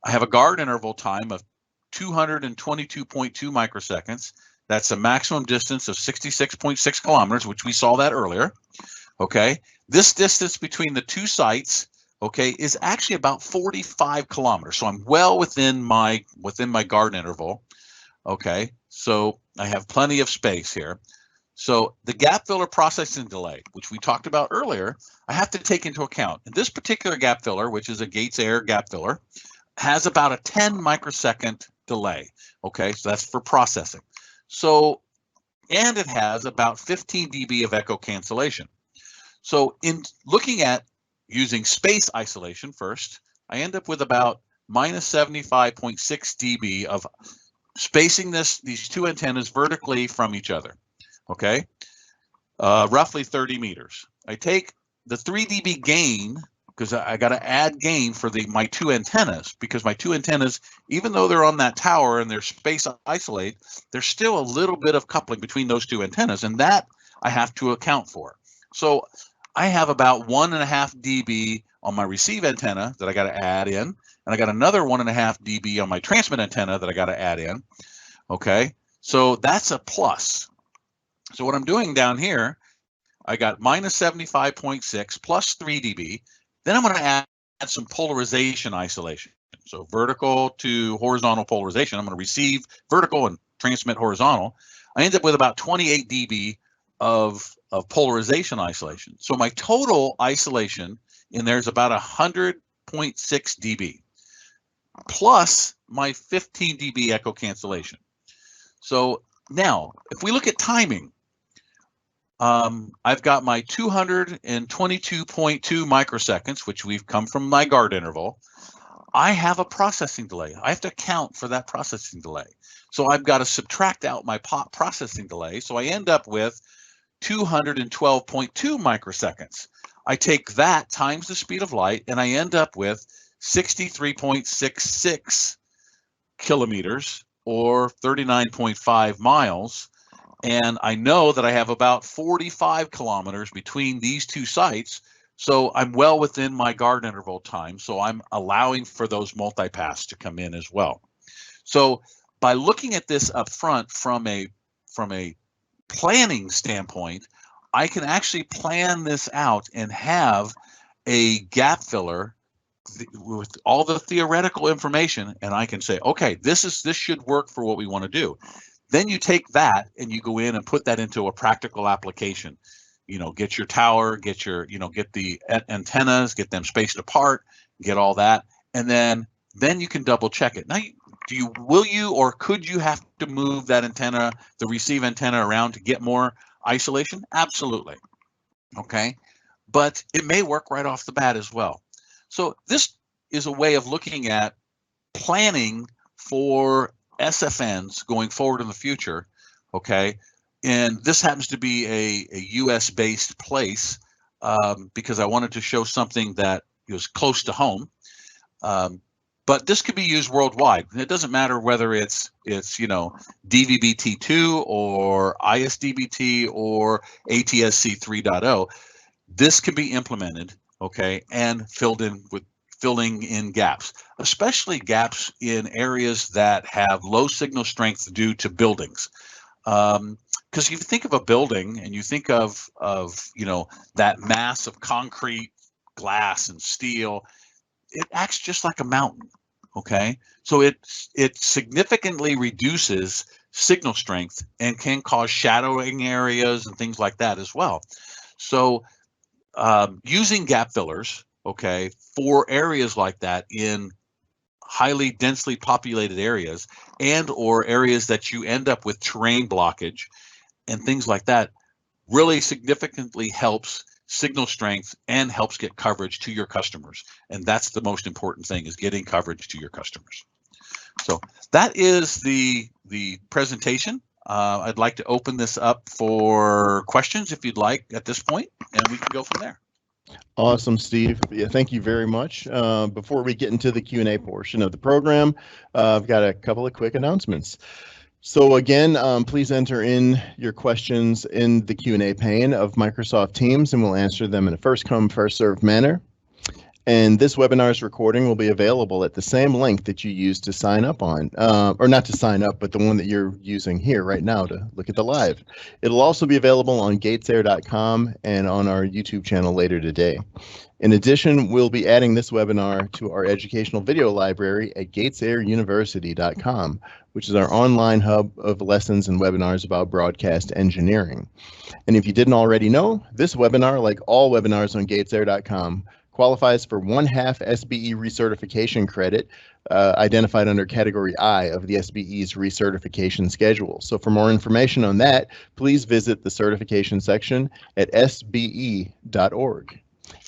I have a guard interval time of 222.2 microseconds. That's a maximum distance of 66.6 kilometers, which we saw that earlier. Okay, this distance between the two sites, okay, is actually about 45 kilometers. So I'm well within my guard interval. Okay, so I have plenty of space here. So the gap filler processing delay, which we talked about earlier, I have to take into account. And this particular gap filler, which is a Gates Air gap filler, has about a 10 microsecond delay. Okay, so that's for processing. So, and it has about 15 dB of echo cancellation. So in looking at using space isolation first, I end up with about minus 75.6 dB of spacing these two antennas vertically from each other. Okay, roughly 30 meters. I take the 3 dB gain, because I got to add gain for my two antennas, because my two antennas, even though they're on that tower and they're space isolate, there's still a little bit of coupling between those two antennas, and that I have to account for. So I have about 1.5 dB on my receive antenna that I got to add in, and I got another 1.5 dB on my transmit antenna that I got to add in. Okay, so that's a plus. So what I'm doing down here, I got minus 75.6 plus 3 dB. Then I'm going to add some polarization isolation. So vertical to horizontal polarization. I'm going to receive vertical and transmit horizontal. I end up with about 28 dB of polarization isolation. So my total isolation in there is about 100.6 dB plus my 15 dB echo cancellation. So now, if we look at timing, I've got my 222.2 microseconds, which we've come from my guard interval. I have a processing delay. I have to account for that processing delay. So I've got to subtract out my processing delay. So I end up with 212.2 microseconds. I take that times the speed of light, and I end up with 63.66 kilometers or 39.5 miles. And I know that I have about 45 kilometers between these two sites. So I'm well within my guard interval time. So I'm allowing for those multipaths to come in as well. So by looking at this up front from a planning standpoint, I can actually plan this out and have a gap filler with all the theoretical information, and I can say, okay, this should work for what we want to do. Then you take that and you go in and put that into a practical application. Get your tower, get the antennas, get them spaced apart, get all that, and then you can double check it. Now, will you or could you have to move that antenna, the receive antenna, around to get more isolation? Absolutely. Okay, but it may work right off the bat as well. So this is a way of looking at planning for SFNs going forward in the future, okay? And this happens to be a US-based place because I wanted to show something that was close to home. But this could be used worldwide. It doesn't matter whether it's DVBT2 or ISDBT or ATSC 3.0. This can be implemented, okay, and filling in gaps, especially gaps in areas that have low signal strength due to buildings. Because you think of a building and you think of that mass of concrete, glass, and steel, it acts just like a mountain. Okay, so it significantly reduces signal strength and can cause shadowing areas and things like that as well. So using gap fillers, okay, for areas like that in highly densely populated areas and or areas that you end up with terrain blockage and things like that, really significantly helps signal strength and helps get coverage to your customers. And that's the most important thing, is getting coverage to your customers. So that is the presentation. I'd like to open this up for questions if you'd like at this point, and we can go from there.
Awesome, Steve. Yeah, thank you very much. Before we get into the Q&A portion of the program, I've got a couple of quick announcements. So again, please enter in your questions in the Q&A pane of Microsoft Teams, and we'll answer them in a first-come, first-served manner. And this webinar's recording will be available at the same link that you used to sign up on, or not to sign up, but the one that you're using here right now to look at the live. It'll also be available on gatesair.com and on our YouTube channel later today. In addition, we'll be adding this webinar to our educational video library at gatesairuniversity.com, which is our online hub of lessons and webinars about broadcast engineering. And if you didn't already know, this webinar, like all webinars on gatesair.com, qualifies for 1/2 SBE recertification credit identified under Category I of the SBE's recertification schedule. So for more information on that, please visit the certification section at sbe.org.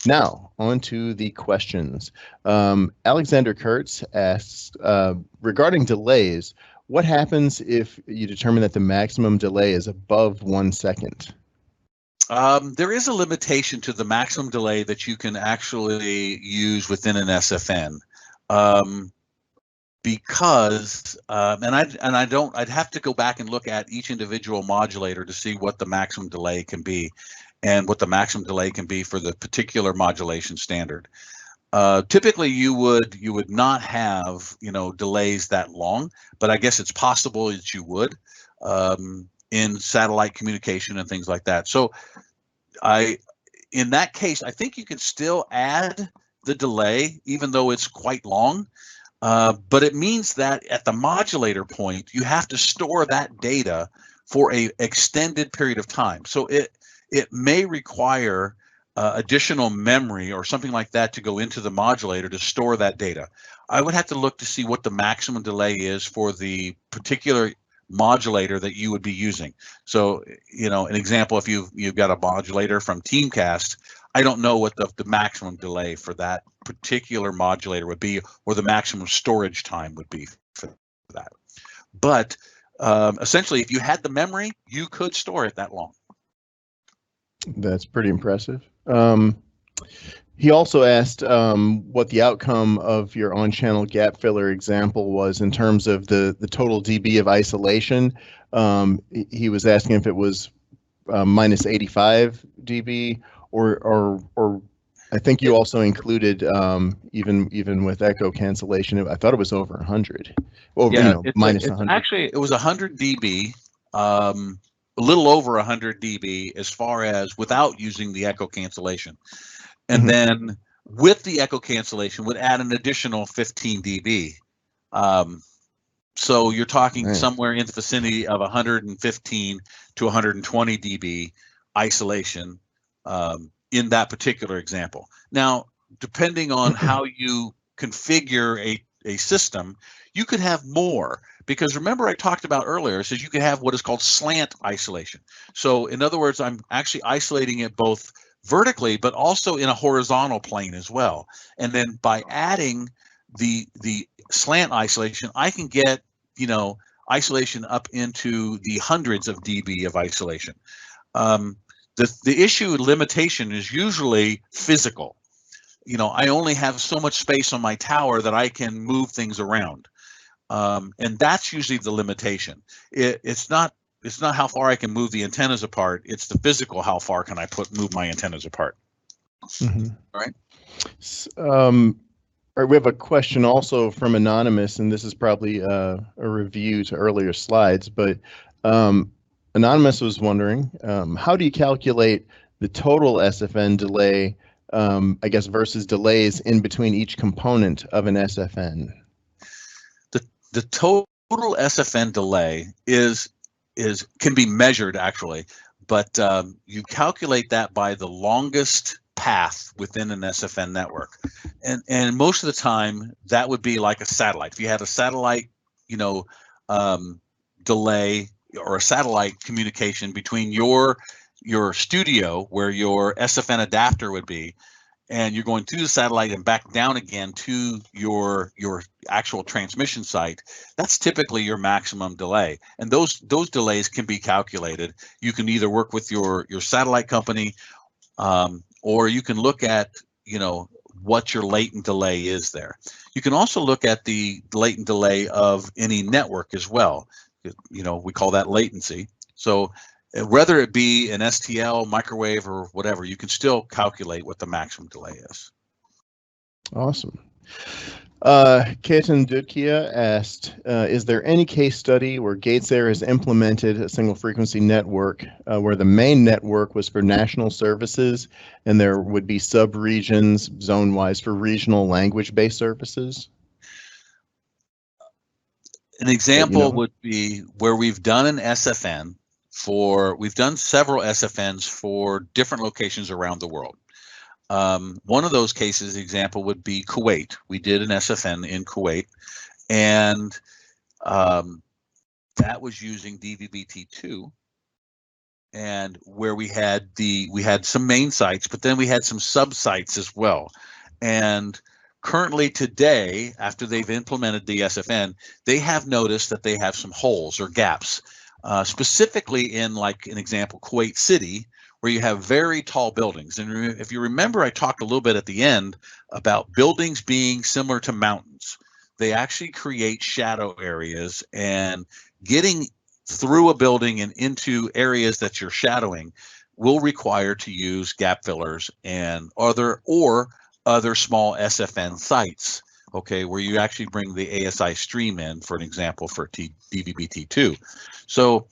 Now, on to the questions. Alexander Kurtz asks, regarding delays, what happens if you determine that the maximum delay is above 1 second?
There is a limitation to the maximum delay that you can actually use within an SFN, because I'd have to go back and look at each individual modulator to see what the maximum delay can be, and what the maximum delay can be for the particular modulation standard. Typically, you would not have delays that long, but I guess it's possible that you would. In satellite communication and things like that. So in that case, I think you can still add the delay, even though it's quite long. But it means that at the modulator point, you have to store that data for a extended period of time. So it may require additional memory or something like that to go into the modulator to store that data. I would have to look to see what the maximum delay is for the particular modulator that you would be using. So, an example, if you've got a modulator from Teamcast, I don't know what the maximum delay for that particular modulator would be, or the maximum storage time would be for that. But essentially, if you had the memory, you could store it that long.
That's pretty impressive. He also asked what the outcome of your on-channel gap filler example was in terms of the total dB of isolation. He was asking if it was minus 85 dB, or I think you also included even with echo cancellation. I thought it was over 100. Over,
yeah,
minus 100.
Actually, it was 100 dB. A little over 100 dB as far as without using the echo cancellation. And then with the echo cancellation would add an additional 15 dB. So you're talking somewhere in the vicinity of 115 to 120 dB isolation in that particular example. Now, depending on how you configure a system, you could have more, because remember I talked about earlier, it says you can have what is called slant isolation. So in other words, I'm actually isolating it both vertically, but also in a horizontal plane as well. And then by adding the slant isolation, I can get, isolation up into the hundreds of dB of isolation. The issue limitation is usually physical. I only have so much space on my tower that I can move things around. And that's usually the limitation. It's not how far I can move the antennas apart. It's the physical, how far can I move my antennas apart. All right.
We have a question also from Anonymous, and this is probably a review to earlier slides, but Anonymous was wondering, how do you calculate the total SFN delay, I guess, versus delays in between each component of an SFN?
The total SFN delay can be measured actually, but you calculate that by the longest path within an SFN network, and most of the time that would be like a satellite. If you had a satellite, delay or a satellite communication between your studio where your SFN adapter would be, and you're going through the satellite and back down again to your actual transmission site, that's typically your maximum delay. And those delays can be calculated. You can either work with your satellite company, or you can look at, what your latent delay is there. You can also look at the latent delay of any network as well. We call that latency. So whether it be an STL, microwave, or whatever, you can still calculate what the maximum delay is.
Awesome. Ketan Dudkia asked, is there any case study where GatesAir has implemented a single frequency network where the main network was for national services and there would be sub-regions zone-wise for regional language-based services?
An example would be where we've done an SFN we've done several SFNs for different locations around the world. One of those cases, example, would be Kuwait. We did an SFN in Kuwait, and that was using DVBT2, and where we had some main sites, but then we had some sub sites as well. And currently today, after they've implemented the SFN, they have noticed that they have some holes or gaps. Specifically in, like an example, Kuwait City, where you have very tall buildings. And if you remember, I talked a little bit at the end about buildings being similar to mountains. They actually create shadow areas, and getting through a building and into areas that you're shadowing will require to use gap fillers and other small SFN sites. Okay, where you actually bring the ASI stream in, for an example, for DVBT2. So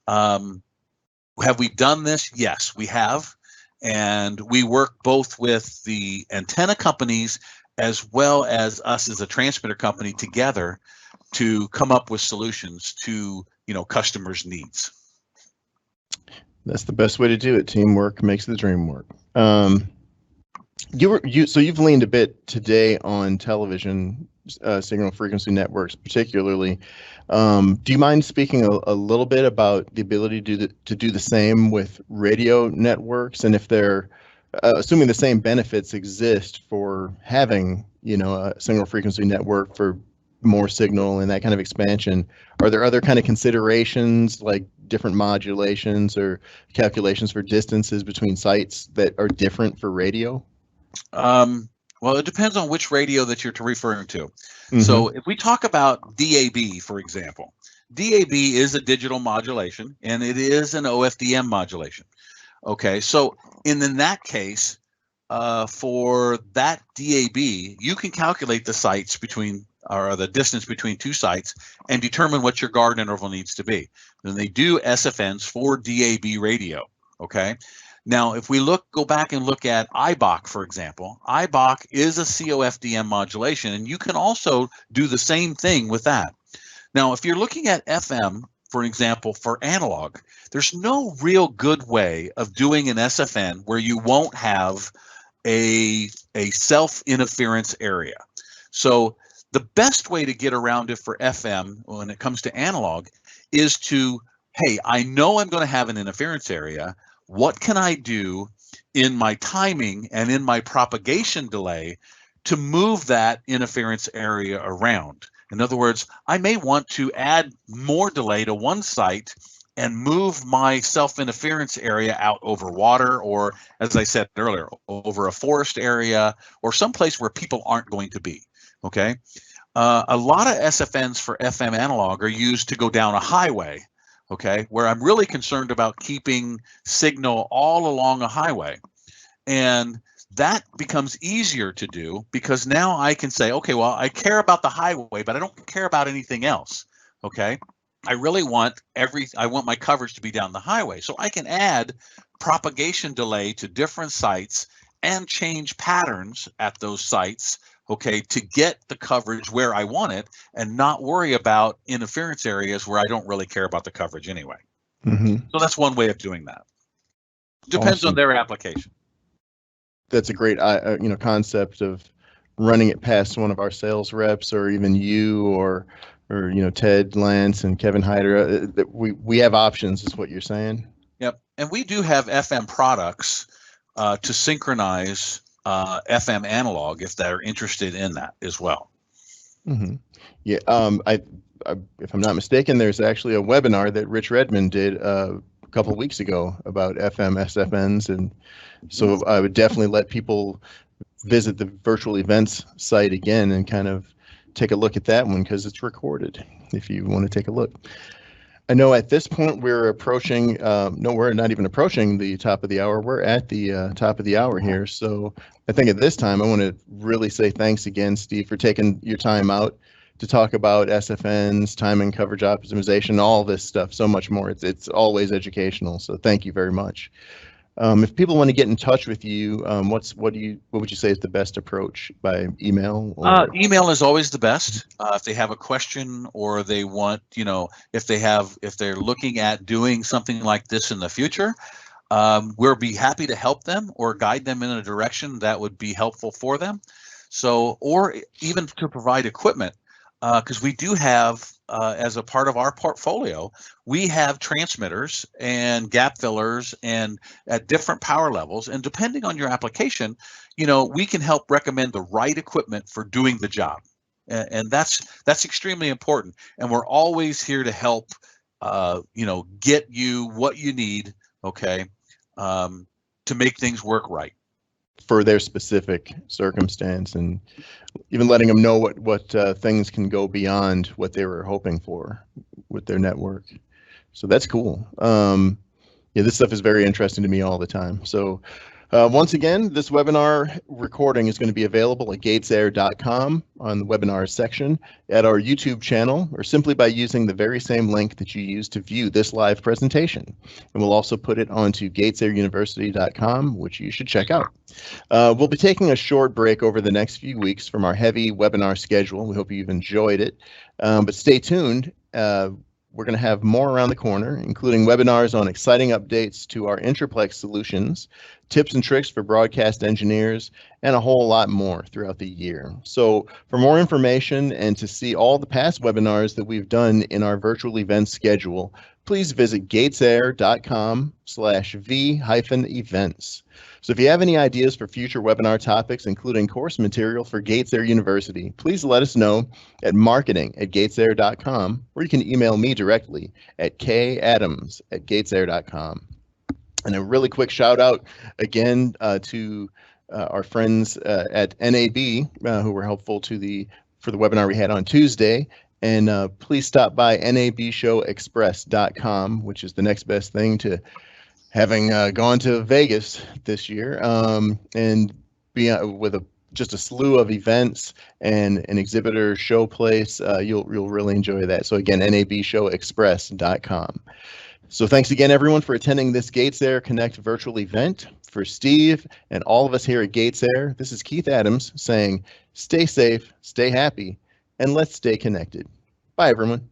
have we done this? Yes, we have. And we work both with the antenna companies as well as us as a transmitter company together to come up with solutions to, customers' needs.
That's the best way to do it. Teamwork makes the dream work. So you've leaned a bit today on television signal frequency networks, particularly. Do you mind speaking a little bit about the ability to do the same with radio networks, and if they're assuming the same benefits exist for having, a single frequency network for more signal and that kind of expansion, are there other kind of considerations like different modulations or calculations for distances between sites that are different for radio?
Well, it depends on which radio that you're referring to. Mm-hmm. So if we talk about DAB, for example, DAB is a digital modulation and it is an OFDM modulation. Okay, so in that case, for that DAB, you can calculate the sites between, or the distance between two sites, and determine what your guard interval needs to be. Then they do SFNs for DAB radio. Okay. Now, if we go back and look at IBOC, for example, IBOC is a COFDM modulation, and you can also do the same thing with that. Now, if you're looking at FM, for example, for analog, there's no real good way of doing an SFN where you won't have a self-interference area. So the best way to get around it for FM when it comes to analog is to, hey, I know I'm going to have an interference area. What can I do in my timing and in my propagation delay to move that interference area around? In other words, I may want to add more delay to one site and move my self-interference area out over water, or, as I said earlier, over a forest area or someplace where people aren't going to be. Okay. A lot of SFNs for FM analog are used to go down a highway. Okay, where I'm really concerned about keeping signal all along a highway. And that becomes easier to do because now I can say, okay, well, I care about the highway, but I don't care about anything else. Okay, I really want I want my coverage to be down the highway. So I can add propagation delay to different sites and change patterns at those sites, okay, to get the coverage where I want it and not worry about interference areas where I don't really care about the coverage anyway. Mm-hmm. So that's one way of doing that. Depends on their application.
That's a great, concept of running it past one of our sales reps, or even you, or Ted Lance and Kevin Hyder. We have options, is what you're saying.
Yep, and we do have FM products to synchronize FM analog if they're interested in that as well.
Mm-hmm. Yeah, if I'm not mistaken, there's actually a webinar that Rich Redmond did a couple of weeks ago about FM SFNs, and so I would definitely let people visit the virtual events site again and kind of take a look at that one because it's recorded if you want to take a look. I know at this point we're approaching, no, we're not even approaching the top of the hour. We're at the top of the hour here. So I think at this time, I want to really say thanks again, Steve, for taking your time out to talk about SFNs, timing, coverage optimization, all this stuff, so much more. It's always educational. So thank you very much. If people want to get in touch with you, what would you say is the best approach? By email?
Email is always the best. If they have a question, or they want, if they're looking at doing something like this in the future, we'll be happy to help them or guide them in a direction that would be helpful for them. So, or even to provide equipment, because we do have, as a part of our portfolio, we have transmitters and gap fillers and at different power levels. And depending on your application, we can help recommend the right equipment for doing the job. And that's extremely important. And we're always here to help, get you what you need, okay, to make things work right
for their specific circumstance, and even letting them know what things can go beyond what they were hoping for with their network. So that's cool. Yeah, this stuff is very interesting to me all the time. So Once again, this webinar recording is going to be available at gatesair.com on the webinars section, at our YouTube channel, or simply by using the very same link that you used to view this live presentation. And we'll also put it onto gatesairuniversity.com, which you should check out. We'll be taking a short break over the next few weeks from our heavy webinar schedule. We hope you've enjoyed it, but stay tuned. We're going to have more around the corner, including webinars on exciting updates to our Intraplex solutions, tips and tricks for broadcast engineers, and a whole lot more throughout the year. So for more information and to see all the past webinars that we've done in our virtual event schedule, please visit gatesair.com/v-events. So if you have any ideas for future webinar topics, including course material for Gatesair University, please let us know at marketing@gatesair.com, or you can email me directly at kadams@gatesair.com. And a really quick shout out again to our friends at NAB who were helpful for the webinar we had on Tuesday. And please stop by nabshowexpress.com, which is the next best thing to having gone to Vegas this year, and be with just a slew of events and an exhibitor show place. You'll really enjoy that. So again, nabshowexpress.com. So thanks again, everyone, for attending this Gatesair Connect virtual event. For Steve and all of us here at Gatesair, this is Keith Adams saying, stay safe, stay happy, and let's stay connected. Bye, everyone.